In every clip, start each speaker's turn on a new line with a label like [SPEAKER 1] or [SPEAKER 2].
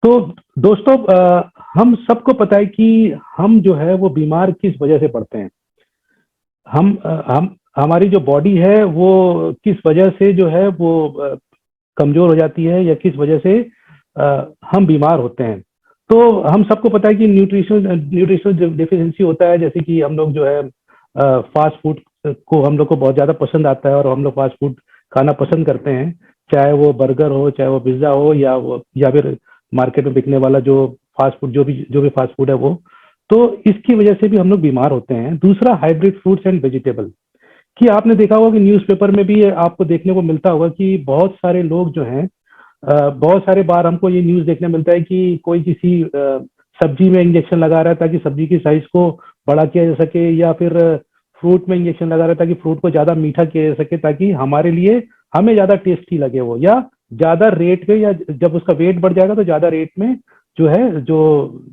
[SPEAKER 1] तो दोस्तों, हम सबको पता है कि हम जो है वो बीमार किस वजह से पड़ते हैं। हम हमारी जो बॉडी है वो किस वजह से जो है वो कमजोर हो जाती है या किस वजह से हम बीमार होते हैं। तो हम सबको पता है कि न्यूट्रिशनल डिफिशिएंसी होता है, जैसे कि हम लोग जो है फास्ट फूड को हम लोग को बहुत ज्यादा पसंद आता है और हम लोग फास्ट फूड खाना पसंद करते हैं। चाहे वो बर्गर हो, चाहे वो पिज्जा हो, या फिर मार्केट में बिकने वाला जो फास्ट फूड, जो भी फास्ट फूड है वो। तो इसकी वजह से भी हम लोग बीमार होते हैं। दूसरा, हाइब्रिड फ्रूट्स एंड वेजिटेबल, कि आपने देखा होगा कि न्यूज़पेपर में भी आपको देखने को मिलता होगा कि बहुत सारे लोग जो हैं, बहुत सारे बार हमको ये न्यूज़ देखने मिलता है कि कोई किसी सब्जी में इंजेक्शन लगा रहा है ताकि सब्जी की साइज को बड़ा किया जा सके, या फिर फ्रूट में इंजेक्शन लगा रहा है ताकि फ्रूट को ज्यादा मीठा किया जा सके, ताकि हमारे लिए हमें ज्यादा टेस्टी लगे वो, या ज्यादा रेट पे, या जब उसका वेट बढ़ जाएगा तो ज्यादा रेट में जो है जो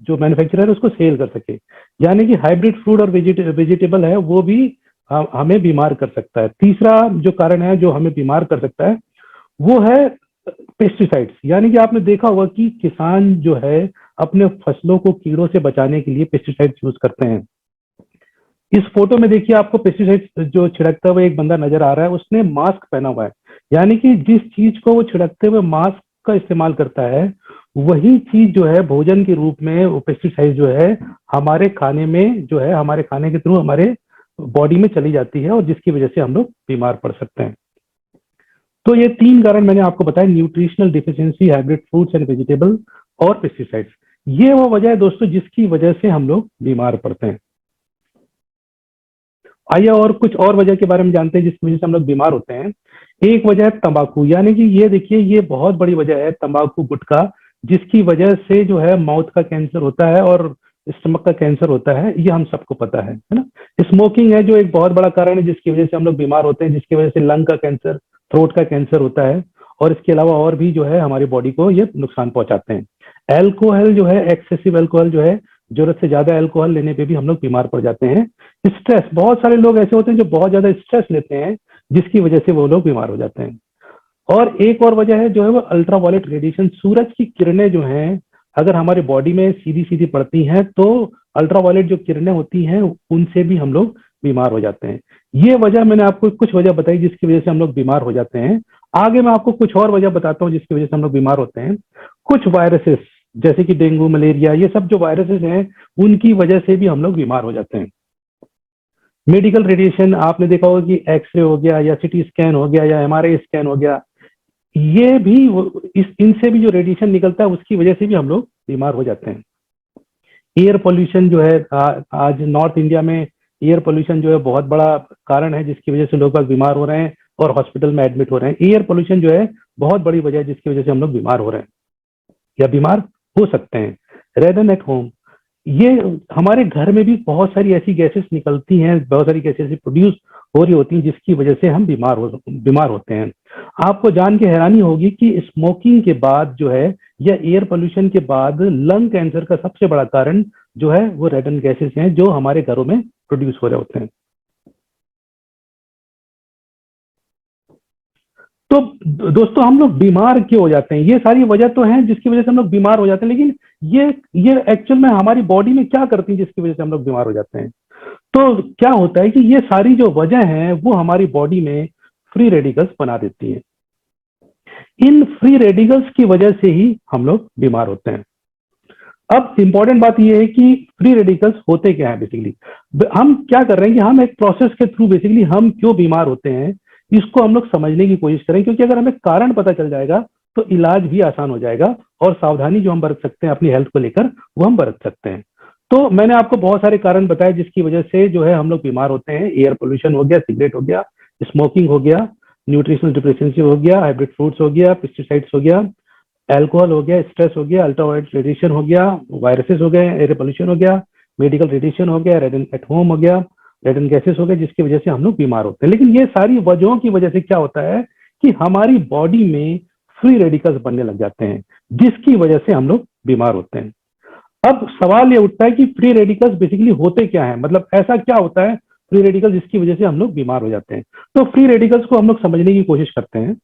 [SPEAKER 1] जो मैन्युफैक्चरर है उसको सेल कर सके। यानी कि हाइब्रिड फूड और वेजिटेबल है वो भी हमें बीमार कर सकता है। तीसरा जो कारण है जो हमें बीमार कर सकता है वो है पेस्टिसाइड्स। यानी कि आपने देखा होगा कि किसान जो है अपने फसलों को कीड़ों से बचाने के लिए पेस्टिसाइड्स यूज करते हैं। इस फोटो में देखिए, आपको पेस्टिसाइड जो छिड़कता हुआ एक बंदा नजर आ रहा है, उसने मास्क पहना हुआ है। यानी कि जिस चीज को वो छिड़कते हुए मास्क का इस्तेमाल करता है, वही चीज जो है भोजन के रूप में वो पेस्टिसाइड जो है हमारे खाने में जो है, हमारे खाने के थ्रू हमारे बॉडी में चली जाती है, और जिसकी वजह से हम लोग बीमार पड़ सकते हैं। तो ये तीन कारण मैंने आपको बताया: nutritional deficiency, hybrid fruits and vegetable, और पेस्टिसाइड्स। ये वो वजह है दोस्तों जिसकी वजह से हम लोग बीमार पड़ते हैं। आइए और कुछ और वजह के बारे में जानते हैं जिसकी वजह से हम लोग बीमार होते हैं। एक वजह है तंबाकू। यानी कि ये देखिए, ये बहुत बड़ी वजह है तंबाकू, गुटखा, जिसकी वजह से जो है माउथ का कैंसर होता है और स्टमक का कैंसर होता है। ये हम सबको पता है ना। स्मोकिंग है जो एक बहुत बड़ा कारण है जिसकी वजह से हम लोग बीमार होते हैं, जिसकी वजह से लंग का कैंसर, थ्रोट का कैंसर होता है। और इसके अलावा और भी जो है हमारी बॉडी को ये नुकसान पहुंचाते हैं। एल्कोहल जो है, एक्सेसिव एल्कोहल जो है, जरूरत से ज्यादा एल्कोहल लेने पे भी हम लोग बीमार पड़ जाते हैं। स्ट्रेस, बहुत सारे लोग ऐसे होते हैं जो बहुत ज्यादा स्ट्रेस लेते हैं, जिसकी वजह से वो लोग बीमार हो जाते हैं। और एक और वजह है जो है वो अल्ट्रावायलेट रेडिएशन। सूरज की किरणें जो हैं, अगर हमारे बॉडी में सीधी सीधी पड़ती हैं तो अल्ट्रावायलेट जो किरणें होती हैं उनसे भी हम लोग बीमार हो जाते हैं। ये वजह मैंने आपको कुछ वजह बताई जिसकी वजह से हम लोग बीमार हो जाते हैं। आगे मैं आपको कुछ और वजह बताता हूँ जिसकी वजह से हम लोग बीमार होते हैं। कुछ वायरसेस, जैसे कि डेंगू, मलेरिया, ये सब जो वायरसेस हैं उनकी वजह से भी हम लोग बीमार हो जाते हैं। मेडिकल रेडिएशन, आपने देखा होगा कि एक्सरे हो गया, या सीटी स्कैन हो गया, या एमआरआई स्कैन हो गया, ये भी इस इनसे भी जो रेडिएशन निकलता है उसकी वजह से भी हम लोग बीमार हो जाते हैं। एयर पोल्यूशन जो है, आज नॉर्थ इंडिया में एयर पोल्यूशन जो है बहुत बड़ा कारण है जिसकी वजह से लोग बाग बीमार हो रहे हैं और हॉस्पिटल में एडमिट हो रहे हैं। एयर पोल्यूशन जो है बहुत बड़ी वजह है जिसकी वजह से हम लोग बीमार हो रहे हैं या बीमार हो सकते हैं। रेदन एट होम, ये हमारे घर में भी बहुत सारी ऐसी गैसेस निकलती हैं, बहुत सारी गैसेस प्रोड्यूस हो रही होती हैं जिसकी वजह से हम बीमार होते हैं। आपको जान के हैरानी होगी कि स्मोकिंग के बाद जो है, या एयर पोल्यूशन के बाद, लंग कैंसर का सबसे बड़ा कारण जो है वो रेडन गैसेस हैं जो हमारे घरों में प्रोड्यूस हो रहे होते हैं। तो दोस्तों, हम लोग बीमार क्यों हो जाते हैं? ये सारी वजह तो है जिसकी वजह से हम लोग बीमार हो जाते हैं, लेकिन ये ये एक्चुअल में हमारी बॉडी में क्या करती है जिसकी वजह से हम लोग बीमार हो जाते हैं? तो क्या होता है कि ये सारी जो वजह है वो हमारी बॉडी में फ्री रेडिकल्स बना देती है। इन फ्री रेडिकल्स की वजह से ही हम लोग बीमार होते हैं। अब इंपॉर्टेंट बात यह है कि फ्री रेडिकल्स होते क्या है बेसिकली। हम क्या कर रहे हैं कि हम एक प्रोसेस के थ्रू बेसिकली हम क्यों बीमार होते हैं इसको हम लोग समझने की कोशिश करें, क्योंकि अगर हमें कारण पता चल जाएगा तो इलाज भी आसान हो जाएगा, और सावधानी जो हम बरत सकते हैं अपनी हेल्थ को लेकर वो हम बरत सकते हैं। तो मैंने आपको बहुत सारे कारण बताए जिसकी वजह से जो है हम लोग बीमार होते हैं। एयर पोल्यूशन हो गया, सिगरेट हो गया, स्मोकिंग हो गया, न्यूट्रिशनल डिफिशियंसी हो गया, हाइब्रिड फ्रूट्स हो गया, पेस्टिसाइड्स हो गया, एल्कोहल हो गया, स्ट्रेस हो गया, अल्ट्रावायलेट रेडिएशन हो गया, वायरसेस हो गए, एयर पोल्यूशन हो गया, मेडिकल रेडिएशन हो गया, रेडन एट होम हो गया, रेडन गैसेस हो गए, जिसकी वजह से हम लोग बीमार होते हैं। लेकिन ये सारी वजहों की वजह से क्या होता है कि हमारी बॉडी में फ्री रेडिकल्स बनने लग जाते हैं जिसकी वजह से हम लोग बीमार होते हैं। अब सवाल ये उठता है कि फ्री रेडिकल्स बेसिकली होते क्या है, मतलब ऐसा क्या होता है फ्री रेडिकल्स जिसकी वजह से हम लोग बीमार हो जाते हैं। तो फ्री रेडिकल्स को हम लोग समझने की कोशिश करते हैं।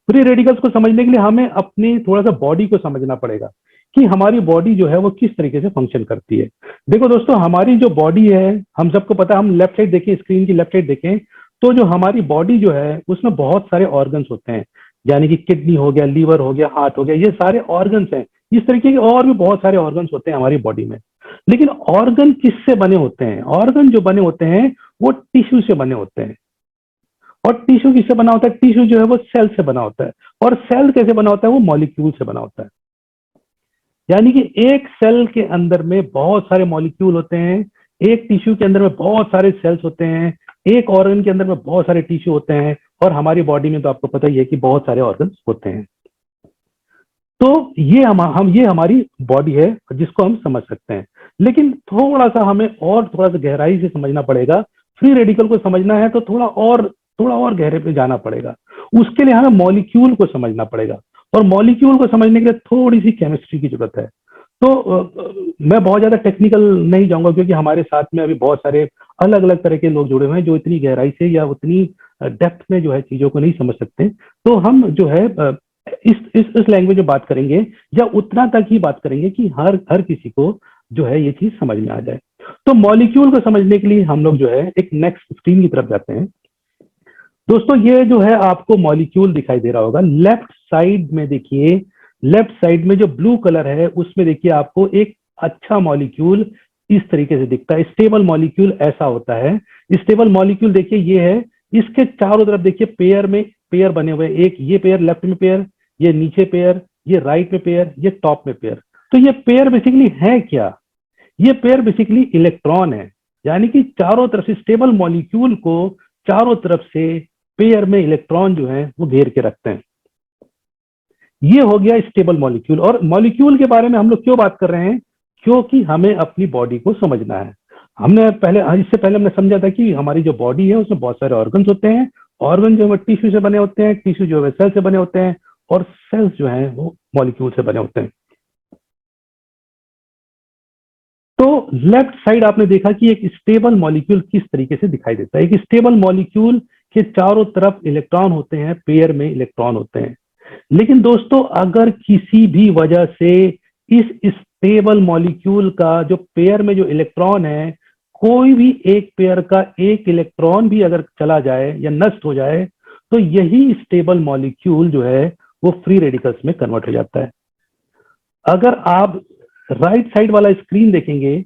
[SPEAKER 1] फ्री रेडिकल्स को समझने के लिए हमें अपनी थोड़ा सा बॉडी को समझना पड़ेगा कि हमारी बॉडी जो है वो किस तरीके से फंक्शन करती है। देखो दोस्तों, हमारी जो बॉडी है, हम सबको पता है, हम लेफ्ट साइड देखें, स्क्रीन की लेफ्ट साइड देखें, तो जो हमारी बॉडी जो है उसमें बहुत सारे ऑर्गन्स होते हैं, यानी कि किडनी हो गया, लीवर हो गया, हार्ट हो गया, ये सारे ऑर्गन्स हैं। इस तरीके के और भी बहुत सारे ऑर्गन्स होते हैं हमारी बॉडी में। लेकिन ऑर्गन किससे बने होते हैं? ऑर्गन जो बने होते हैं वो टिश्यू से बने होते हैं। और टिश्यू किससे बना होता है? टिश्यू जो है वो सेल से बना होता है। और सेल कैसे बना होता है? वो मॉलिक्यूल से बना होता है। यानी कि एक सेल के अंदर में बहुत सारे मॉलिक्यूल होते हैं, एक टिश्यू के अंदर में बहुत सारे सेल्स होते हैं, एक ऑर्गन के अंदर में बहुत सारे टिश्यू होते हैं, और हमारी बॉडी में तो आपको पता ही है कि बहुत सारे ऑर्गन होते हैं। तो ये हमारी बॉडी है जिसको हम समझ सकते हैं। लेकिन थोड़ा सा हमें और थोड़ा सा गहराई से समझना पड़ेगा। फ्री रेडिकल को समझना है तो थोड़ा और गहरे पे जाना पड़ेगा। उसके लिए हमें मॉलिक्यूल को समझना पड़ेगा, और मॉलिक्यूल को समझने के लिए थोड़ी सी केमिस्ट्री की जरूरत है। तो मैं बहुत ज्यादा टेक्निकल नहीं जाऊंगा, क्योंकि हमारे साथ में अभी बहुत सारे अलग अलग तरह के लोग जुड़े हुए हैं जो इतनी गहराई से या उतनी डेप्थ में जो है चीजों को नहीं समझ सकते। तो हम जो है इस लैंग्वेज में बात करेंगे, या उतना तक ही बात करेंगे कि हर हर किसी को जो है ये चीज समझ में आ जाए। तो मॉलिक्यूल को समझने के लिए हम लोग जो है एक नेक्स्ट स्क्रीन की तरफ जाते हैं। दोस्तों, ये जो है आपको मॉलिक्यूल दिखाई दे रहा होगा लेफ्ट साइड में। देखिए, लेफ्ट साइड में जो ब्लू कलर है उसमें देखिए आपको एक अच्छा मॉलिक्यूल इस तरीके से दिखता है। स्टेबल मॉलिक्यूल ऐसा होता है। स्टेबल मॉलिक्यूल देखिए ये है, इसके चारों तरफ देखिए पेयर बने हुए, एक ये पेयर लेफ्ट में पेयर, ये नीचे पेयर, ये राइट में पेयर, ये टॉप में पेयर। तो ये पेयर बेसिकली है क्या? ये पेयर बेसिकली इलेक्ट्रॉन है। यानी कि चारों तरफ से स्टेबल मॉलिक्यूल को चारों तरफ से पेयर में इलेक्ट्रॉन जो है वो घेर के रखते हैं। ये हो गया स्टेबल मॉलिक्यूल। और मॉलिक्यूल के बारे में हम लोग क्यों बात कर रहे हैं? क्योंकि हमें अपनी बॉडी को समझना है। इससे पहले हमने समझा था कि हमारी जो बॉडी है उसमें बहुत सारे ऑर्गन्स होते हैं। ऑर्गन जो है टिश्यू से बने होते हैं, टिश्यू जो है सेल से बने होते हैं, और सेल्स जो है वो मॉलिक्यूल से बने होते हैं। तो लेफ्ट साइड आपने देखा कि एक स्टेबल मॉलिक्यूल किस तरीके से दिखाई देता है। एक स्टेबल मॉलिक्यूल के चारों तरफ इलेक्ट्रॉन होते हैं, पेयर में इलेक्ट्रॉन होते हैं। लेकिन दोस्तों, अगर किसी भी वजह से इस स्टेबल मॉलिक्यूल का जो पेयर में जो इलेक्ट्रॉन है, कोई भी एक पेयर का एक इलेक्ट्रॉन भी अगर चला जाए या नष्ट हो जाए, तो यही स्टेबल मॉलिक्यूल जो है वो फ्री रेडिकल्स में कन्वर्ट हो जाता है। अगर आप राइट साइड वाला स्क्रीन देखेंगे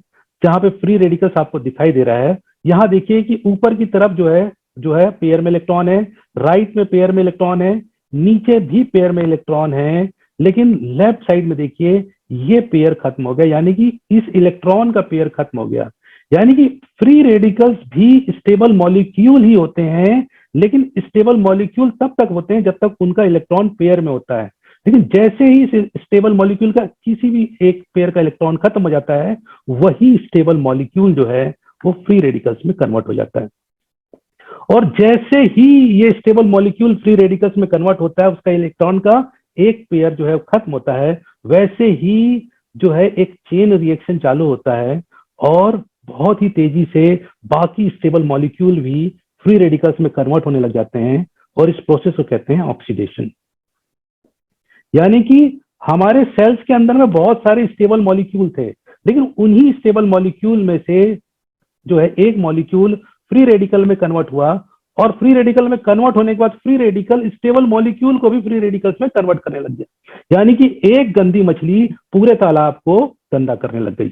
[SPEAKER 1] जहां पे फ्री रेडिकल्स आपको दिखाई दे रहा है, यहां देखिए कि ऊपर की तरफ जो है पेयर में इलेक्ट्रॉन है, राइट में पेयर में इलेक्ट्रॉन है, नीचे भी पेयर में इलेक्ट्रॉन है। लेकिन लेफ्ट साइड में देखिए ये पेयर खत्म हो गया, यानी कि इस इलेक्ट्रॉन का पेयर खत्म हो गया। यानी कि फ्री रेडिकल्स भी स्टेबल मॉलिक्यूल ही होते हैं, लेकिन स्टेबल मॉलिक्यूल तब तक होते हैं जब तक उनका इलेक्ट्रॉन पेयर में होता है। लेकिन जैसे ही स्टेबल मॉलिक्यूल का किसी भी एक पेयर का इलेक्ट्रॉन खत्म हो जाता है, वही स्टेबल मॉलिक्यूल जो है वो फ्री रेडिकल्स में कन्वर्ट हो जाता है। और जैसे ही ये स्टेबल मॉलिक्यूल फ्री रेडिकल्स में कन्वर्ट होता है, उसका इलेक्ट्रॉन का एक पेयर जो है खत्म होता है, वैसे ही जो है एक चेन रिएक्शन चालू होता है, और बहुत ही तेजी से बाकी स्टेबल मॉलिक्यूल भी फ्री रेडिकल्स में कन्वर्ट होने लग जाते हैं, और इस प्रोसेस को कहते हैं ऑक्सीडेशन। यानी कि हमारे सेल्स के अंदर में बहुत सारे स्टेबल मॉलिक्यूल थे, लेकिन उन्हीं स्टेबल मॉलिक्यूल में से जो है एक मॉलिक्यूल फ्री रेडिकल में कन्वर्ट हुआ, और फ्री रेडिकल में कन्वर्ट होने के बाद फ्री रेडिकल स्टेबल मॉलिक्यूल को भी फ्री रेडिकल्स में कन्वर्ट करने लग गया। यानी कि एक गंदी मछली पूरे तालाब को गंदा करने लग गई।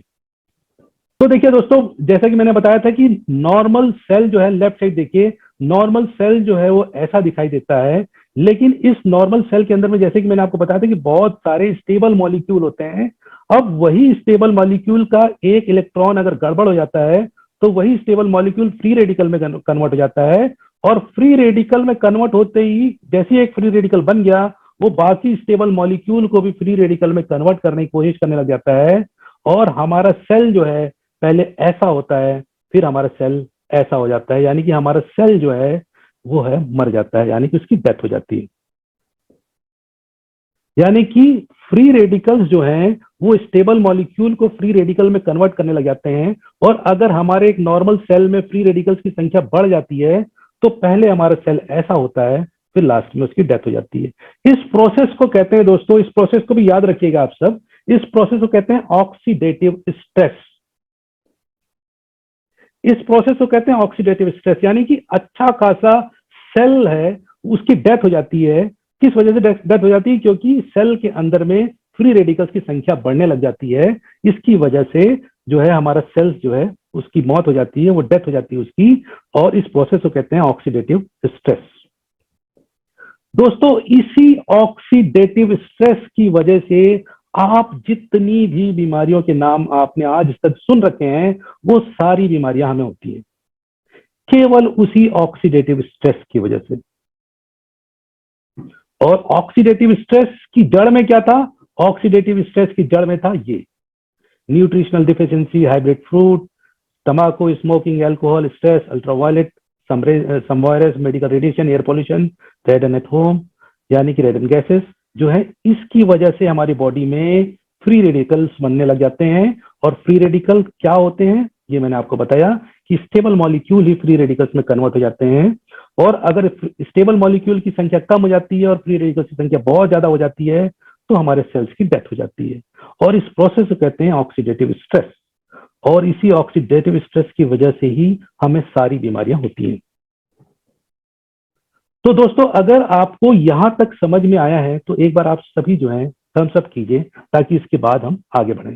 [SPEAKER 1] तो देखिए दोस्तों, जैसा कि मैंने बताया था कि नॉर्मल सेल जो है, लेफ्ट साइड देखिए, नॉर्मल सेल जो है वो ऐसा दिखाई देता है। लेकिन इस नॉर्मल सेल के अंदर में, जैसे कि मैंने आपको बताया था कि बहुत सारे स्टेबल मॉलिक्यूल होते हैं। अब वही स्टेबल मॉलिक्यूल का एक इलेक्ट्रॉन अगर गड़बड़ हो जाता है, तो वही स्टेबल मॉलिक्यूल फ्री रेडिकल में कन्वर्ट हो जाता है, और फ्री रेडिकल में कन्वर्ट होते ही जैसे एक फ्री रेडिकल बन गया, वो बाकी स्टेबल मॉलिक्यूल को भी फ्री रेडिकल में कन्वर्ट करने की कोशिश करने लग जाता है। और हमारा सेल जो है पहले ऐसा होता है, फिर हमारा सेल ऐसा हो जाता है। यानी कि हमारा सेल जो है वो है मर जाता है, यानी कि उसकी डेथ हो जाती है। यानी कि फ्री रेडिकल्स जो हैं वो स्टेबल मॉलिक्यूल को फ्री रेडिकल में कन्वर्ट करने लग जाते हैं। और अगर हमारे एक नॉर्मल सेल में फ्री रेडिकल्स की संख्या बढ़ जाती है, तो पहले हमारा सेल ऐसा होता है, फिर लास्ट में उसकी डेथ हो जाती है। इस प्रोसेस को कहते हैं दोस्तों, इस प्रोसेस को भी याद रखिएगा आप सब, इस प्रोसेस को कहते हैं ऑक्सीडेटिव स्ट्रेस। इस प्रोसेस को कहते हैं ऑक्सीडेटिव स्ट्रेस, यानी कि अच्छा खासा सेल है उसकी डेथ हो जाती है। किस वजह से डेथ हो जाती है? क्योंकि सेल के अंदर में फ्री रेडिकल्स की संख्या बढ़ने लग जाती है। इसकी वजह से जो है हमारा सेल्स जो है उसकी मौत हो जाती है, वो डेथ हो जाती है उसकी, और इस प्रोसेस को कहते हैं ऑक्सीडेटिव स्ट्रेस। दोस्तों इसी ऑक्सीडेटिव स्ट्रेस की वजह से आप जितनी भी बीमारियों के नाम आपने आज तक सुन रखे हैं वो सारी बीमारियां हमें होती हैं, केवल उसी ऑक्सीडेटिव स्ट्रेस की वजह से। और ऑक्सीडेटिव स्ट्रेस की जड़ में क्या था? ऑक्सीडेटिव स्ट्रेस की जड़ में था ये न्यूट्रिशनल डिफिशिएंसी, हाइब्रिड फ्रूट, तंबाकू, smoking, alcohol, stress, ultraviolet, some virus, medical radiation, air pollution, radon at home यानी कि रेडन गैसेस जो है, इसकी वजह से हमारी बॉडी में फ्री रेडिकल्स बनने लग जाते हैं। और फ्री रेडिकल क्या होते हैं ये मैंने आपको बताया कि स्टेबल मॉलिक्यूल ही फ्री रेडिकल्स में कन्वर्ट हो जाते हैं। और अगर स्टेबल मॉलिक्यूल की संख्या कम हो जाती है और फ्री रेडिकल्स की संख्या बहुत ज्यादा हो जाती है तो हमारे सेल्स की डेथ हो जाती है। और इस प्रोसेस को कहते हैं ऑक्सीडेटिव स्ट्रेस। और इसी ऑक्सीडेटिव स्ट्रेस की वजह से ही हमें सारी बीमारियां होती हैं। तो दोस्तों अगर आपको यहां तक समझ में आया है तो एक बार आप सभी जो है थम्स अप कीजिए ताकि इसके बाद हम आगे बढ़ें।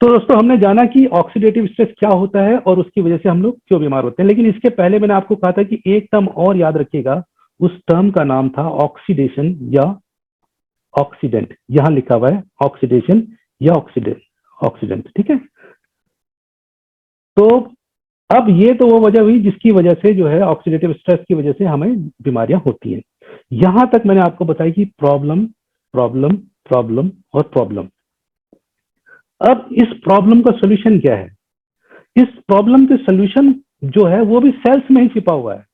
[SPEAKER 1] तो दोस्तों हमने जाना कि ऑक्सीडेटिव स्ट्रेस क्या होता है और उसकी वजह से हम लोग क्यों बीमार होते हैं, लेकिन इसके पहले मैंने आपको कहा था कि एक टर्म और याद रखिएगा। उस टर्म का नाम था ऑक्सीडेशन या ऑक्सीडेंट। यहां लिखा हुआ है ऑक्सीडेशन या ऑक्सीडेंट, ठीक है। तो अब ये तो वो वजह हुई जिसकी वजह से जो है ऑक्सीडेटिव स्ट्रेस की वजह से हमें बीमारियां होती हैं। यहां तक मैंने आपको बताया कि प्रॉब्लम प्रॉब्लम प्रॉब्लम और प्रॉब्लम। अब इस प्रॉब्लम का सोल्यूशन क्या है? इस प्रॉब्लम के सोल्यूशन जो है वो भी सेल्स में ही छिपा हुआ है।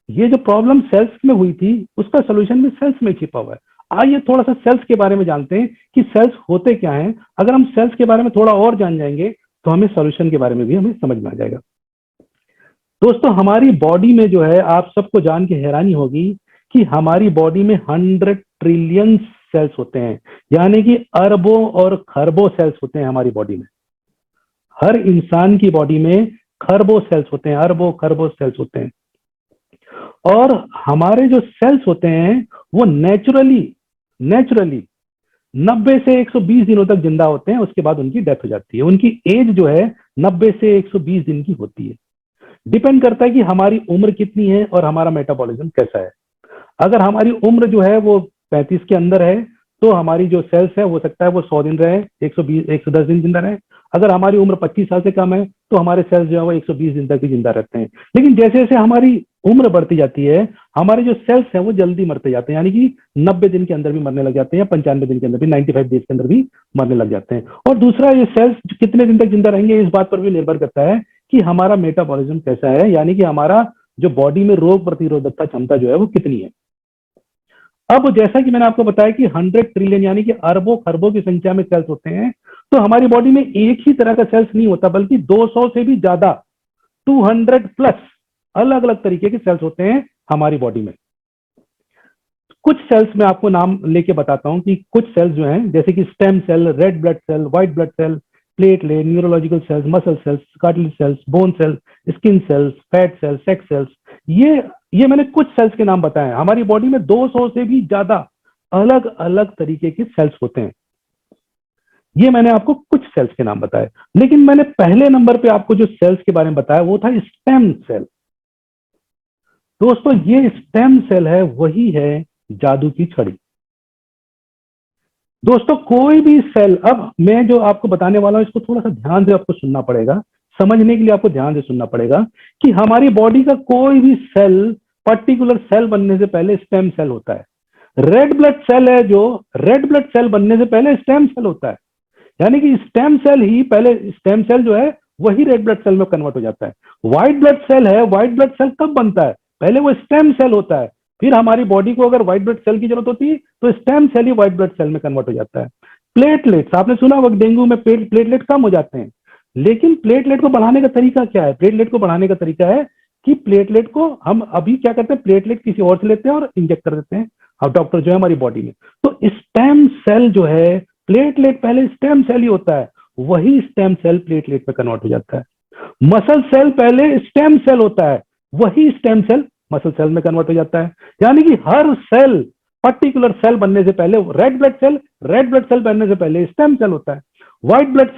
[SPEAKER 1] ये जो प्रॉब्लम सेल्स में हुई थी उसका सोल्यूशन भी सेल्स में छिपा हुआ है। आइए थोड़ा सा सेल्स के बारे में जानते हैं कि सेल्स होते क्या हैं। अगर हम सेल्स के बारे में थोड़ा और जान जाएंगे तो हमें सोल्यूशन के बारे में भी हमें समझ में आ जाएगा। दोस्तों हमारी बॉडी में जो है, आप सबको जान के हैरानी होगी कि हमारी बॉडी में 100 ट्रिलियन सेल्स होते हैं, यानी कि अरबों और खरबों सेल्स होते हैं हमारी बॉडी में। हर इंसान की बॉडी में खरबों सेल्स होते हैं, अरबों खरबों सेल्स होते हैं। और हमारे जो सेल्स होते हैं वो नेचुरली 90 से 120 दिनों तक जिंदा होते हैं, उसके बाद उनकी डेथ हो जाती है। उनकी एज जो है 90 से 120 दिन की होती है। डिपेंड करता है कि हमारी उम्र कितनी है और हमारा मेटाबॉलिज्म कैसा है। अगर हमारी उम्र जो है वो 35 के अंदर है तो हमारी जो सेल्स है हो सकता है वो 100 दिन रहे, 110 दिन जिंदा रहे। अगर हमारी उम्र 25 साल से कम है तो हमारे सेल्स जो है वो 120 दिन तक ही जिंदा रहते हैं। लेकिन जैसे जैसे हमारी उम्र बढ़ती जाती है हमारे जो सेल्स हैं वो जल्दी मरते जाते हैं, यानी कि 90 दिन के अंदर भी मरने लग जाते हैं, 95 दिन के अंदर भी, 95 डेज के अंदर भी मरने लग जाते हैं। और दूसरा, ये सेल्स कितने दिन तक जिंदा रहेंगे इस बात पर भी निर्भर करता है कि हमारा मेटाबॉलिज्म कैसा है, यानी कि हमारा जो बॉडी में रोग प्रतिरोधकता क्षमता जो है वो कितनी है। अब जैसा कि मैंने आपको बताया कि 100 ट्रिलियन यानी कि अरबों खरबों की संख्या में सेल्स होते हैं, तो हमारी बॉडी में एक ही तरह का सेल्स नहीं होता बल्कि 200 से भी ज्यादा, 200 प्लस अलग अलग तरीके के सेल्स होते हैं हमारी बॉडी में। कुछ सेल्स में आपको नाम लेके बताता हूं कि कुछ सेल्स जो हैं जैसे कि stem cell, red blood cell, white blood cell, platelet, neurological cells, muscle cells, cartilage cells, bone cells, skin cells, fat cells, sex cells, ये मैंने कुछ सेल्स के नाम बताए हैं। हमारी बॉडी में 200 से भी ज्यादा अलग अलग तरीके के सेल्स होते हैं। ये मैंने आपको कुछ सेल्स के नाम बताए, लेकिन मैंने पहले नंबर पे आपको जो सेल्स के बारे में बताया वो था स्टेम सेल। दोस्तों ये स्टेम सेल है, वही है जादू की छड़ी। दोस्तों कोई भी सेल, अब मैं जो आपको बताने वाला हूं इसको थोड़ा सा ध्यान से आपको सुनना पड़ेगा, समझने के लिए आपको ध्यान से सुनना पड़ेगा कि हमारी बॉडी का कोई भी सेल, पर्टिकुलर सेल बनने से पहले स्टेम सेल होता है। रेड ब्लड सेल है जो, रेड ब्लड सेल बनने से पहले स्टेम सेल होता है, यानी कि स्टेम सेल ही पहले, स्टेम सेल जो है वही रेड ब्लड सेल में कन्वर्ट हो जाता है। व्हाइट ब्लड सेल है, व्हाइट ब्लड सेल कब बनता है? पहले वो स्टेम सेल होता है, फिर हमारी बॉडी को अगर व्हाइट ब्लड सेल की जरूरत होती है तो स्टेम सेल ही व्हाइट ब्लड सेल में कन्वर्ट हो जाता है। प्लेटलेट्स, आपने सुना होगा डेंगू में प्लेटलेट कम हो जाते हैं, लेकिन प्लेटलेट को बढ़ाने का तरीका क्या है? प्लेटलेट को बढ़ाने का तरीका है कि प्लेटलेट को हम अभी क्या करते हैं, प्लेटलेट किसी और से लेते हैं और इंजेक्ट कर देते हैं अब डॉक्टर जो है हमारी बॉडी में। तो स्टेम सेल जो है, प्लेटलेट पहले स्टेम सेल ही होता है, वही स्टेम सेल प्लेटलेट में कन्वर्ट हो जाता है। मसल सेल पहले स्टेम सेल होता है, वही स्टेम सेल मसल सेल में कन्वर्ट हो जाता है। यानी कि हर सेल, पर्टिकुलर सेल बनने से पहले, रेड ब्लड सेल बनने से पहले स्टेम सेल होता है, व्हाइट ब्लड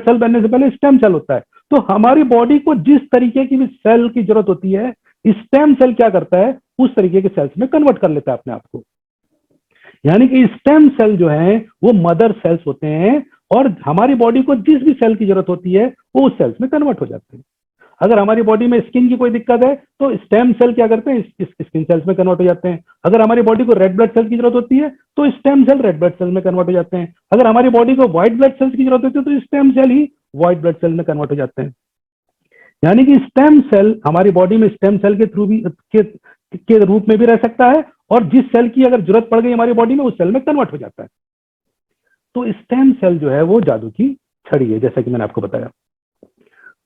[SPEAKER 1] सेल बनने से पहले स्टेम सेल होता है। तो हमारी बॉडी को जिस तरीके की भी सेल की जरूरत होती है, स्टेम सेल क्या करता है, उस तरीके के सेल्स में कन्वर्ट कर लेता है अपने आप को। यानी कि स्टेम सेल जो है वो मदर सेल्स होते हैं, और हमारी बॉडी को जिस भी सेल की जरूरत होती है वो उस सेल्स में कन्वर्ट हो जाते हैं। अगर हमारी बॉडी में स्किन की कोई दिक्कत है तो स्टेम सेल क्या करते हैं, इस स्किन सेल्स में कन्वर्ट हो जाते हैं। अगर हमारी बॉडी को रेड ब्लड सेल की जरूरत होती है तो stem cell red blood cell में कन्वर्ट हो जाते हैं। अगर हमारी बॉडी को व्हाइट ब्लड सेल्स की जरूरत होती है तो स्टेम सेल ही व्हाइट ब्लड सेल में कन्वर्ट हो जाते हैं। यानी कि स्टेम सेल हमारी बॉडी में स्टेम सेल के थ्रू भी के रूप में भी रह सकता है, और जिस सेल की अगर जरूरत पड़ गई हमारी बॉडी में, उस सेल में कन्वर्ट हो जाता है। तो स्टेम सेल जो है वो जादू की छड़ी है, जैसा कि मैंने आपको बताया।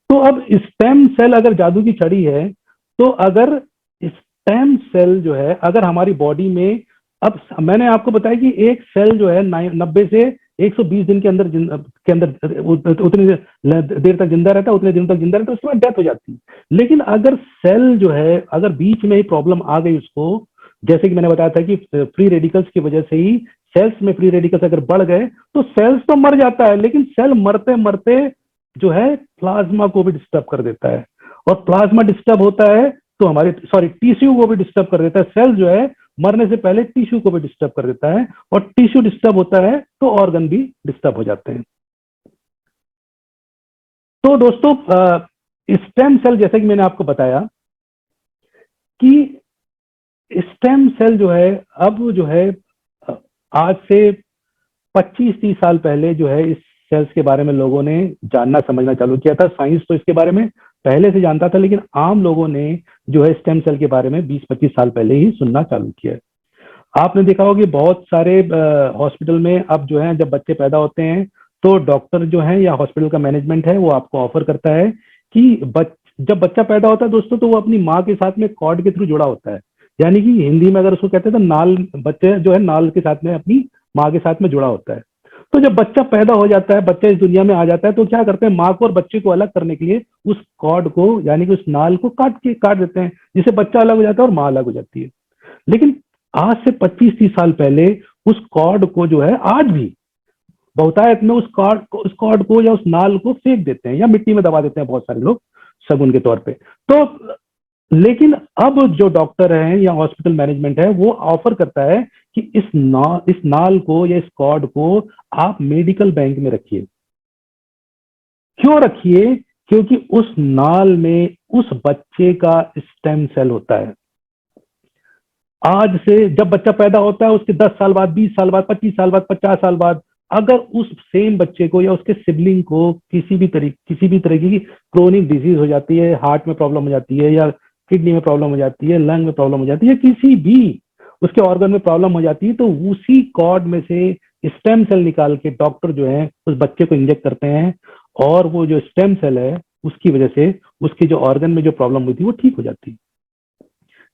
[SPEAKER 1] तो अब स्टेम सेल अगर जादू की छड़ी है, तो अगर स्टेम सेल जो है अगर हमारी बॉडी में, अब मैंने आपको बताया कि एक सेल जो है 90 से 120 दिन के अंदर उतनी देर तक जिंदा रहता है, उतने दिन तक जिंदा रहता है, उसके बाद डेथ हो जाती है। लेकिन अगर सेल जो है अगर बीच में ही प्रॉब्लम आ गई उसको, जैसे कि मैंने बताया था कि फ्री रेडिकल्स की वजह से ही सेल्स में फ्री रेडिकल्स अगर बढ़ गए तो सेल्स तो मर जाता है, लेकिन सेल मरते मरते जो है प्लाज्मा को भी डिस्टर्ब कर देता है, और प्लाज्मा डिस्टर्ब होता है तो हमारे टिश्यू को भी डिस्टर्ब कर देता है। सेल जो है मरने से पहले टिश्यू को भी डिस्टर्ब कर देता है, और टिश्यू डिस्टर्ब होता है तो ऑर्गन भी डिस्टर्ब हो जाते हैं। तो दोस्तों स्टेम सेल, जैसे कि मैंने आपको बताया कि स्टेम सेल जो है अब जो है आज से 25-30 साल पहले जो है इस सेल्स के बारे में लोगों ने जानना समझना चालू किया था। साइंस तो इसके बारे में पहले से जानता था, लेकिन आम लोगों ने जो है स्टेम सेल के बारे में 20-25 साल पहले ही सुनना चालू किया है। आपने देखा होगा कि बहुत सारे हॉस्पिटल में अब जो है जब बच्चे पैदा होते हैं तो डॉक्टर जो है या हॉस्पिटल का मैनेजमेंट है वो आपको ऑफर करता है कि जब बच्चा पैदा होता है दोस्तों, तो वो अपनी माँ के साथ में कॉर्ड के थ्रू जुड़ा होता है। यानी कि हिंदी में अगर उसको कहते हैं तो नाल, बच्चे जो है नाल के साथ में अपनी माँ के साथ में जुड़ा होता है। तो जब बच्चा पैदा हो जाता है, बच्चा इस दुनिया में आ जाता है, तो क्या करते हैं, माँ को और बच्चे को अलग करने के लिए उस कॉर्ड को यानी कि उस नाल को काट देते हैं, जिससे बच्चा अलग हो जाता है और माँ अलग हो जाती है। लेकिन आज से 25-30 साल पहले उस कॉर्ड को जो है आज भी बहुतायत में उस कॉर्ड को या उस नाल को फेंक देते हैं या मिट्टी में दबा देते हैं बहुत सारे लोग शगुन के तौर पे। तो लेकिन अब जो डॉक्टर है या हॉस्पिटल मैनेजमेंट है वो ऑफर करता है कि इस नाल को या इस कॉर्ड को आप मेडिकल बैंक में रखिए। क्यों रखिए? क्योंकि उस नाल में उस बच्चे का स्टेम सेल होता है। आज से जब बच्चा पैदा होता है उसके 10 साल बाद, 20 साल बाद, 25 साल बाद, 50 साल बाद अगर उस सेम बच्चे को या उसके सिबलिंग को किसी भी तरह की क्रोनिक डिजीज हो जाती है, हार्ट में प्रॉब्लम हो जाती है या किडनी में प्रॉब्लम हो जाती है, लंग में प्रॉब्लम हो जाती है, किसी भी उसके ऑर्गन में प्रॉब्लम हो जाती है, तो उसी कॉर्ड में से स्टेम सेल निकाल के डॉक्टर जो है उस बच्चे को इंजेक्ट करते हैं, और वो जो स्टेम सेल है उसकी वजह से उसकी जो ऑर्गन में जो प्रॉब्लम हुई थी वो ठीक हो जाती है।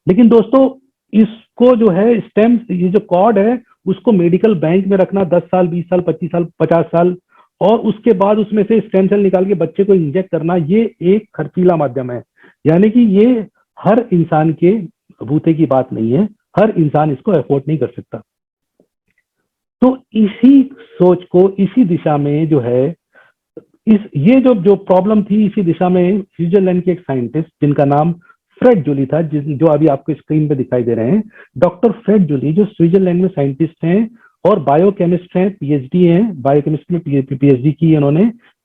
[SPEAKER 1] लेकिन दोस्तों इसको जो है ये जो कॉर्ड है उसको मेडिकल बैंक में रखना 10 साल, 20 साल, 25 साल, 50 साल, और उसके बाद उसमें से स्टेम सेल निकाल के बच्चे को इंजेक्ट करना, ये एक खर्चीला माध्यम है। यानी कि ये हर इंसान के बूते की बात नहीं है, हर इंसान इसको अफोर्ड नहीं कर सकता। तो इसी सोच को, इसी दिशा में जो है ये जो प्रॉब्लम थी, इसी दिशा में स्विट्जरलैंड के एक साइंटिस्ट जिनका नाम फ्रेड जूली था, जो अभी आपको स्क्रीन पे दिखाई दे रहे हैं, डॉक्टर फ्रेड जूली, जो स्विट्जरलैंड में साइंटिस्ट हैं और बायोकेमिस्ट हैं, पीएचडी हैं, बायोकेमिस्ट्री में पीएचडी की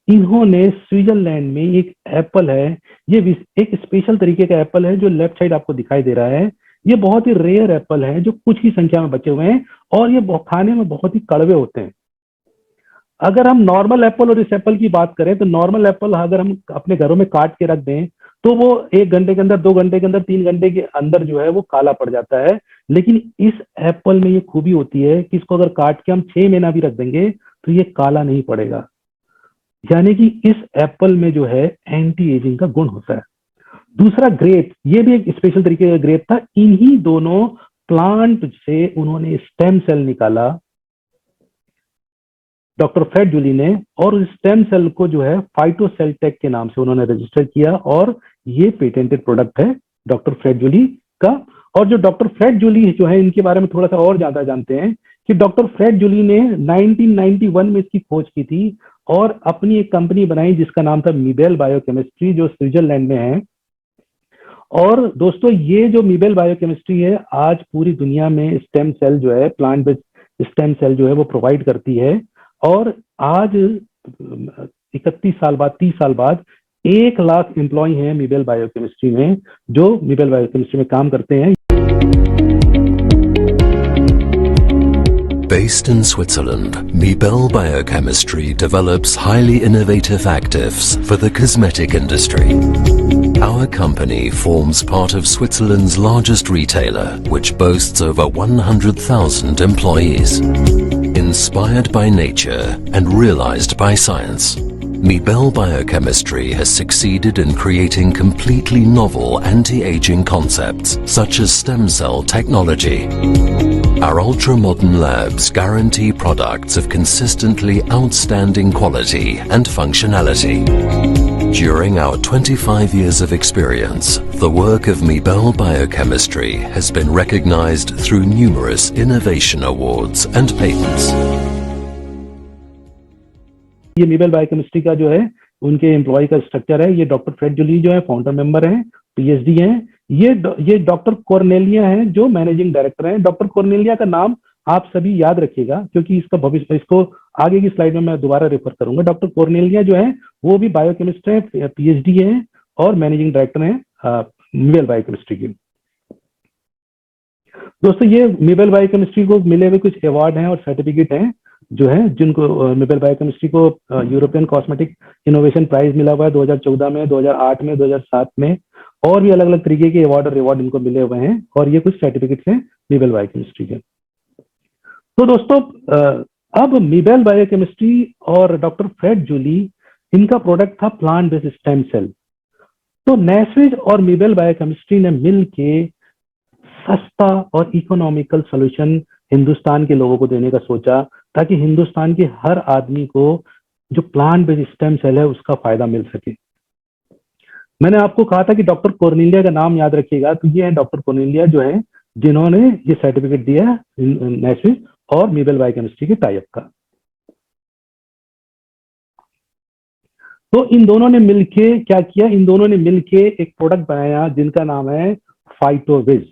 [SPEAKER 1] इन्होंने स्विट्जरलैंड में एक एप्पल है, ये एक स्पेशल तरीके का एप्पल है जो लेफ्ट साइड आपको दिखाई दे रहा है। ये बहुत ही रेयर एप्पल है जो कुछ ही संख्या में बचे हुए हैं, और ये खाने में बहुत ही कड़वे होते हैं। अगर हम नॉर्मल एप्पल और इस एप्पल की बात करें तो नॉर्मल एप्पल अगर हम अपने घरों में काट के रख दें तो वो 1 घंटे के अंदर, 2 घंटे के अंदर, 3 घंटे के अंदर जो है वो काला पड़ जाता है। लेकिन इस एप्पल में ये खूबी होती है कि इसको अगर काट के हम 6 महीना भी रख देंगे तो ये काला नहीं पड़ेगा। यानी कि इस एप्पल में जो है एंटी एजिंग का गुण होता है। दूसरा ग्रेप, ये भी एक स्पेशल तरीके का ग्रेप था। इन्हीं दोनों प्लांट से उन्होंने स्टेम सेल निकाला, डॉक्टर फ्रेड जूली ने, और उस स्टेम सेल को जो है फाइटोसेल्टेक के नाम से उन्होंने रजिस्टर किया, और ये पेटेंटेड प्रोडक्ट है डॉक्टर फ्रेड जूली का। और जो डॉक्टर फ्रेड जूली जो है, इनके बारे में थोड़ा सा और ज्यादा जानते हैं कि डॉक्टर फ्रेड जूली ने 1991 में इसकी खोज की थी और अपनी एक कंपनी बनाई जिसका नाम था मीबेल बायोकेमिस्ट्री, जो स्विट्जरलैंड में है। और दोस्तों, ये जो मीबेल बायोकेमिस्ट्री है, आज पूरी दुनिया में स्टेम सेल जो है, प्लांट बेस्ड स्टेम सेल जो है वो प्रोवाइड करती है। और आज 31 साल बाद, 30 साल बाद 1 लाख एम्प्लॉय हैं मीबेल बायोकेमिस्ट्री में, जो मीबेल बायोकेमिस्ट्री में काम करते हैं।
[SPEAKER 2] Based in Switzerland, Mibel Biochemistry develops highly innovative actives for the cosmetic industry. Our company forms part of Switzerland's largest retailer, which boasts over 100,000 employees. Inspired by nature and realized by science, Mibel Biochemistry has succeeded in creating completely novel anti-aging concepts such as stem cell technology. Our ultra-modern labs guarantee products of consistently outstanding quality and functionality. During our 25 years of experience, the work of Mibel Biochemistry has been recognized through numerous innovation awards and patents.
[SPEAKER 1] ये मीबेल biochemistry का जो है उनके employ का structure है। ये doctor Fred Jully जो है फाउंडर मेंबर हैं, पीएचडी हैं। ये डॉक्टर कॉर्नेलिया हैं जो मैनेजिंग डायरेक्टर हैं। डॉक्टर कॉर्नेलिया का नाम आप सभी याद रखिएगा, क्योंकि इसका भविष्य, इसको आगे की स्लाइड में मैं दोबारा रेफर करूंगा। डॉक्टर कॉर्नेलिया जो है वो भी बायोकेमिस्ट है, पीएचडी है और मैनेजिंग डायरेक्टर है मीबेल बायोकेमिस्ट्री की। दोस्तों, ये मीबेल बायोकेमिस्ट्री को मिले हुए कुछ अवार्ड हैं और सर्टिफिकेट हैं जो है, जिनको मीबेल बायोकेमिस्ट्री को यूरोपियन कॉस्मेटिक इनोवेशन प्राइज मिला हुआ है 2014 में, 2008 में, 2007 में, और भी अलग अलग तरीके के अवार्ड और रिवॉर्ड इनको मिले हुए हैं। और ये कुछ सर्टिफिकेट्स हैं मीबेल बायोकेमिस्ट्री के। तो दोस्तों, अब मीबेल बायोकेमिस्ट्री और डॉक्टर फ्रेड जूली, इनका प्रोडक्ट था प्लांट बेस्ड स्टेम सेल। तो नेस्विज और मीबेल बायोकेमिस्ट्री ने मिलके सस्ता और इकोनॉमिकल सॉल्यूशन हिंदुस्तान के लोगों को देने का सोचा, ताकि हिंदुस्तान के हर आदमी को जो प्लांट बेस्ड स्टेम सेल है उसका फायदा मिल सके। मैंने आपको कहा था कि डॉक्टर कॉर्नेलिया का नाम याद रखिएगा, तो ये है डॉक्टर कॉर्नेलिया जो है जिन्होंने ये सर्टिफिकेट दिया है नेस्विज और मीबेल बायोकेमिस्ट्री के टाई अप का। तो इन दोनों ने मिलके क्या किया, इन दोनों ने मिलके एक प्रोडक्ट बनाया जिनका नाम है फाइटोविज,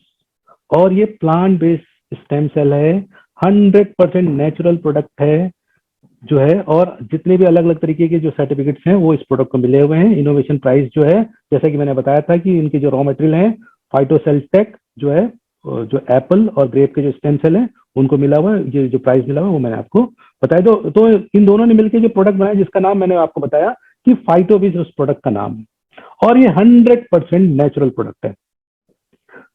[SPEAKER 1] और ये प्लांट बेस्ड स्टेम सेल है, 100% नेचुरल प्रोडक्ट है जो है। और जितने भी अलग अलग तरीके के जो सर्टिफिकेट्स हैं वो इस प्रोडक्ट को मिले हुए हैं। इनोवेशन प्राइस जो है, जैसा कि मैंने बताया था कि इनके जो रॉ मटेरियल है फाइटोसेल्टेक जो है, जो एप्पल और ग्रेप के जो स्टेम सेल है उनको मिला हुआ है, ये जो प्राइस मिला हुआ है वो मैंने आपको बताया। तो इन दोनों ने मिलकर जो प्रोडक्ट बनाया जिसका नाम मैंने आपको बताया कि फाइटोविज उस प्रोडक्ट का नाम है, और ये 100% नेचुरल प्रोडक्ट है।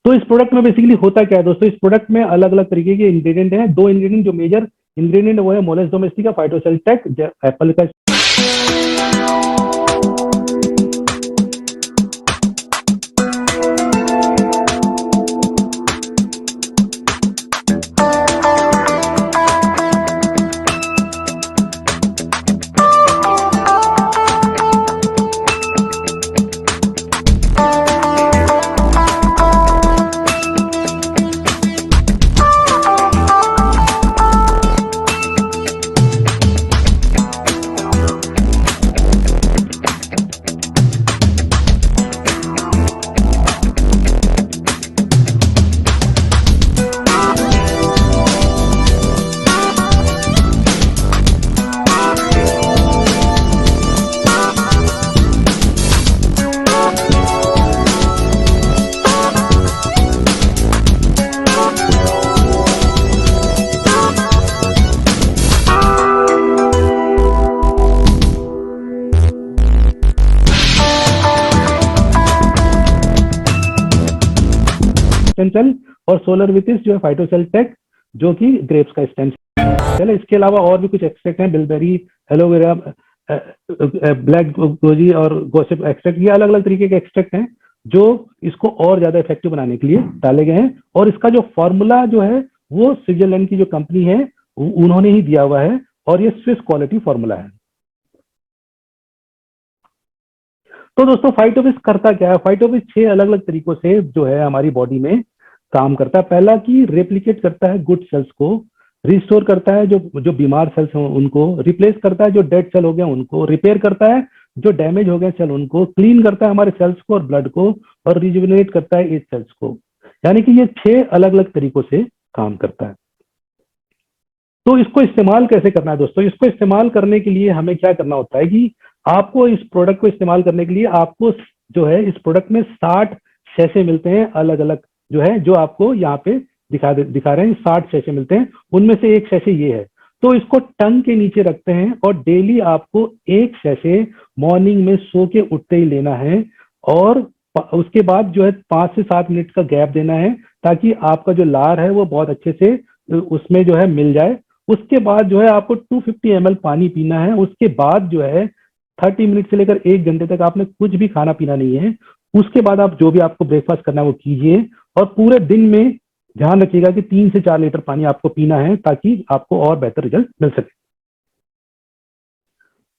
[SPEAKER 1] तो इस प्रोडक्ट में बेसिकली होता क्या है दोस्तों, इस प्रोडक्ट में अलग अलग तरीके के इंग्रेडिएंट हैं। 2 इंग्रेडिएंट जो मेजर इंग्रेडिएंट वो है मोलेस डोमेस्टिका, फाइटोसेल्टेक, एप्पल का स्टेम सेल, और सोलर विथिस जो है फाइटोसेल्टेक जो कि ग्रेप्स का स्टेम सेल है। इसके अलावा और भी कुछ एक्सट्रैक्ट हैं, बिलबेरी, एलोवेरा, ब्लैक गोजी और गोसिप एक्सट्रैक्ट, ये अलग अलग तरीके के एक्सट्रैक्ट हैं जो इसको और ज्यादा इफेक्टिव बनाने के लिए डाले गए हैं। और इसका जो फॉर्मूला जो है वो स्विट्जरलैंड की जो कंपनी है उन्होंने ही दिया हुआ है, और ये स्विस क्वालिटी फॉर्मूला है। तो दोस्तों फाइटोविस करता क्या है? फाइटोविस 6 अलग अलग तरीकों से जो है हमारी बॉडी में काम करता है। पहला कि रेप्लिकेट करता है गुड सेल्स को, रिस्टोर करता है जो जो बीमार सेल्स हैं उनको, रिप्लेस करता है जो डेड सेल हो गए उनको, रिपेयर करता है जो डैमेज हो गए सेल उनको, क्लीन करता है हमारे सेल्स को और ब्लड को, और रिजुविनेट करता है एज सेल्स को। यानी कि ये 6 अलग अलग तरीकों से काम करता है। तो इसको इस्तेमाल कैसे करना है दोस्तों? इसको इस्तेमाल करने के लिए हमें क्या करना होता है कि आपको इस प्रोडक्ट को इस्तेमाल करने के लिए आपको जो है इस प्रोडक्ट में 60 शैसे मिलते हैं अलग अलग, जो है जो आपको यहाँ पे दिखा रहे हैं 60 शैसे मिलते हैं। उनमें से एक शैसे ये है। तो इसको टंग के नीचे रखते हैं और डेली आपको एक शैसे मॉर्निंग में सो के उठते ही लेना है, और उसके बाद जो है 5 से 7 मिनट का गैप देना है, ताकि आपका जो लार है वो बहुत अच्छे से उसमें जो है मिल जाए। उसके बाद जो है आपको 250 ml पानी पीना है। उसके बाद जो है 30 मिनट से लेकर 1 घंटे तक आपने कुछ भी खाना पीना नहीं है। उसके बाद आप जो भी आपको ब्रेकफास्ट करना है वो कीजिए, और पूरे दिन में ध्यान रखिएगा कि 3 से 4 लीटर पानी आपको पीना है, ताकि आपको और बेहतर रिजल्ट मिल सके।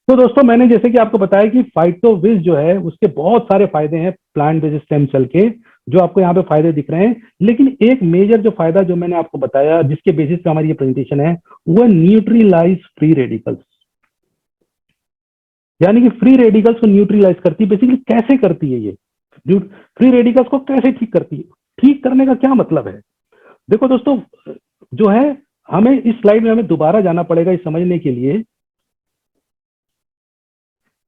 [SPEAKER 1] तो दोस्तों मैंने जैसे कि आपको बताया कि फाइटोविज जो है उसके बहुत सारे फायदे हैं प्लांट बेस्ड स्टेम सेल के, जो आपको यहाँ पे फायदे दिख रहे हैं। लेकिन एक मेजर जो फायदा जो मैंने आपको बताया, जिसके बेसिस पे हमारी ये प्रेजेंटेशन है, वो न्यूट्रीलाइज फ्री रेडिकल्स। यानी कि फ्री रेडिकल्स को न्यूट्रीलाइज करती है। बेसिकली कैसे करती है ये फ्री रेडिकल्स को? कैसे ठीक करती है? ठीक करने का क्या मतलब है? देखो दोस्तों, जो है हमें इस स्लाइड में हमें दोबारा जाना पड़ेगा इस समझने के लिए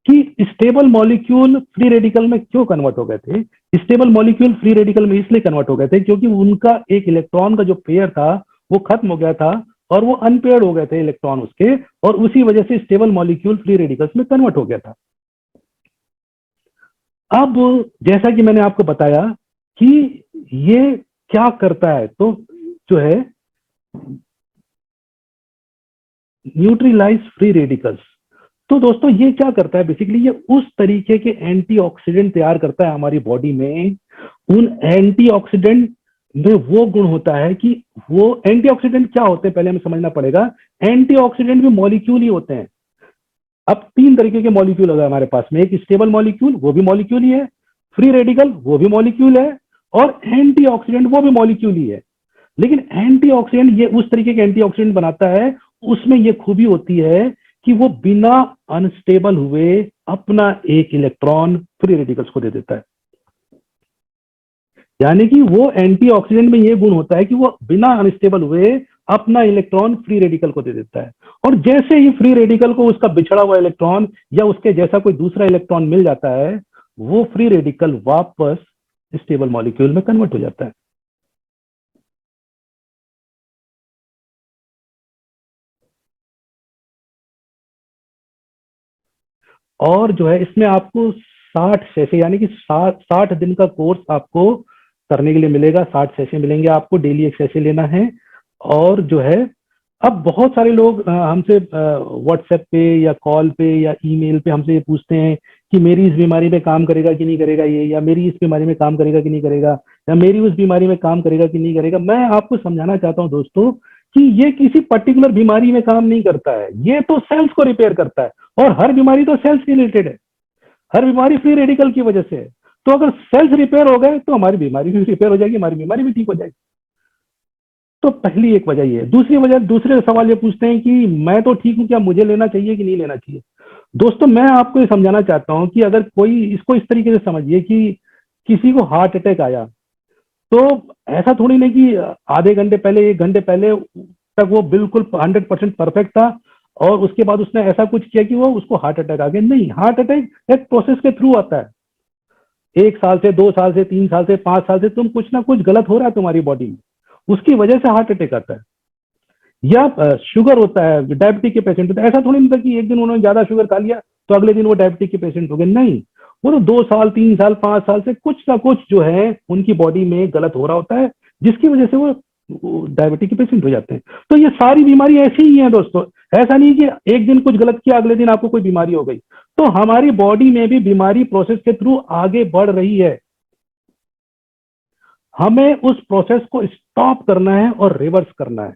[SPEAKER 1] कि स्टेबल मॉलिक्यूल फ्री रेडिकल में क्यों कन्वर्ट हो गए थे। स्टेबल मॉलिक्यूल फ्री रेडिकल में इसलिए कन्वर्ट हो गए थे क्योंकि उनका एक इलेक्ट्रॉन का जो पेयर था वो खत्म हो गया था, और वो अनपेयर्ड हो गए थे इलेक्ट्रॉन उसके, और उसी वजह से स्टेबल मॉलिक्यूल फ्री रेडिकल्स में कन्वर्ट हो गया था। अब जैसा कि मैंने आपको बताया कि ये क्या करता है, तो जो है न्यूट्रीलाइज फ्री रेडिकल्स, तो दोस्तों ये क्या करता है? बेसिकली ये उस तरीके के एंटीऑक्सीडेंट तैयार करता है हमारी बॉडी में। उन एंटीऑक्सीडेंट में वो गुण होता है कि वो एंटीऑक्सीडेंट क्या होते हैं पहले हमें समझना पड़ेगा। एंटीऑक्सीडेंट भी मॉलिक्यूल ही होते हैं। अब 3 तरीके के मॉलिक्यूल होगा हमारे पास में, एक स्टेबल मॉलिक्यूल, वो भी मॉलिक्यूल ही है, फ्री रेडिकल वो भी मॉलिक्यूल है, और एंटीऑक्सीडेंट वो भी मॉलिक्यूल ही है। लेकिन एंटीऑक्सीडेंट ये उस तरीके के एंटीऑक्सीडेंट बनाता है, उसमें ये खूबी होती है कि वो बिना अनस्टेबल हुए अपना एक इलेक्ट्रॉन फ्री रेडिकल्स को दे देता है। यानी कि वो एंटीऑक्सीडेंट में ये गुण होता है कि वो बिना अनस्टेबल हुए अपना इलेक्ट्रॉन फ्री रेडिकल को दे देता है, और जैसे ही फ्री रेडिकल को उसका बिछड़ा हुआ इलेक्ट्रॉन या उसके जैसा कोई दूसरा इलेक्ट्रॉन मिल जाता है, वो फ्री रेडिकल वापस स्टेबल मॉलिक्यूल में कन्वर्ट हो जाता है। और जो है इसमें आपको 60 सेशन, यानी कि 60 दिन का कोर्स आपको करने के लिए मिलेगा। 60 सेशन मिलेंगे आपको, डेली एक सेशन लेना है। और जो है अब बहुत सारे लोग हमसे व्हाट्सएप पे या कॉल पे या ईमेल पे हमसे ये पूछते हैं कि मेरी इस बीमारी में काम करेगा कि नहीं करेगा ये, या मेरी इस बीमारी में काम करेगा कि नहीं करेगा, या मेरी उस बीमारी में काम करेगा कि नहीं करेगा। मैं आपको समझाना चाहता हूं दोस्तों कि ये किसी पर्टिकुलर बीमारी में काम नहीं करता है, ये तो सेल्स को रिपेयर करता है, और हर बीमारी तो सेल्स रिलेटेड है। हर बीमारी फ्री रेडिकल की वजह से है। तो अगर सेल्स रिपेयर हो गए तो हमारी बीमारी भी रिपेयर हो जाएगी, हमारी बीमारी भी ठीक हो जाएगी। तो पहली एक वजह ये है। दूसरी वजह, दूसरे सवाल ये पूछते हैं कि मैं तो ठीक हूं, क्या मुझे लेना चाहिए कि नहीं लेना चाहिए। दोस्तों मैं आपको ये समझाना चाहता हूं कि अगर कोई, इसको इस तरीके से समझिए कि किसी को हार्ट अटैक आया, तो ऐसा थोड़ी नहीं कि आधे घंटे पहले 1 घंटे पहले तक वो बिल्कुल 100% परफेक्ट था, और उसके बाद उसने ऐसा कुछ किया कि वो उसको हार्ट अटैक आ गया। नहीं, हार्ट अटैक एक प्रोसेस के थ्रू आता है। 1 साल से, 2 साल से, 3 साल से, 5 साल से तुम कुछ ना कुछ गलत हो रहा है तुम्हारी बॉडी में, उसकी वजह से हार्ट अटैक आता है। या शुगर होता है, डायबिटीज के पेशेंट होता है। ऐसा थोड़ी नहीं था कि एक दिन उन्होंने ज्यादा शुगर खा लिया तो अगले दिन वो डायबिटीज के पेशेंट हो गए। नहीं, वो तो 2 साल, 3 साल, 5 साल से कुछ ना कुछ जो है उनकी बॉडी में गलत हो रहा होता है, जिसकी वजह से वो डायबिटीज के पेशेंट हो जाते हैं। तो ये सारी बीमारी ऐसी ही है दोस्तों। ऐसा नहीं कि एक दिन कुछ गलत किया अगले दिन आपको कोई बीमारी हो गई। तो हमारी बॉडी में भी बीमारी प्रोसेस के थ्रू आगे बढ़ रही है। हमें उस प्रोसेस को स्टॉप करना है और रिवर्स करना है।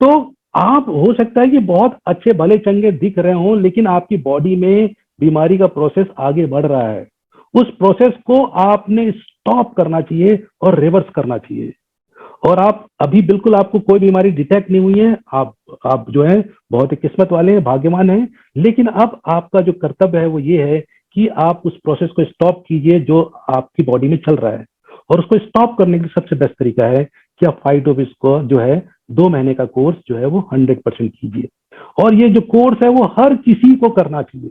[SPEAKER 1] तो आप हो सकता है कि बहुत अच्छे भले चंगे दिख रहे हों, लेकिन आपकी बॉडी में बीमारी का प्रोसेस आगे बढ़ रहा है। उस प्रोसेस को आपने स्टॉप करना चाहिए और रिवर्स करना चाहिए। और आप अभी बिल्कुल आपको कोई बीमारी डिटेक्ट नहीं हुई है, आप जो है बहुत ही किस्मत वाले हैं, भाग्यवान हैं। लेकिन अब आपका जो कर्तव्य है वो ये है कि आप उस प्रोसेस को स्टॉप कीजिए जो आपकी बॉडी में चल रहा है। और उसको स्टॉप करने का सबसे बेस्ट तरीका है कि आप फाइटोविस को जो है 2 महीने का कोर्स जो है वो 100% कीजिए। और ये जो कोर्स है वो हर किसी को करना चाहिए।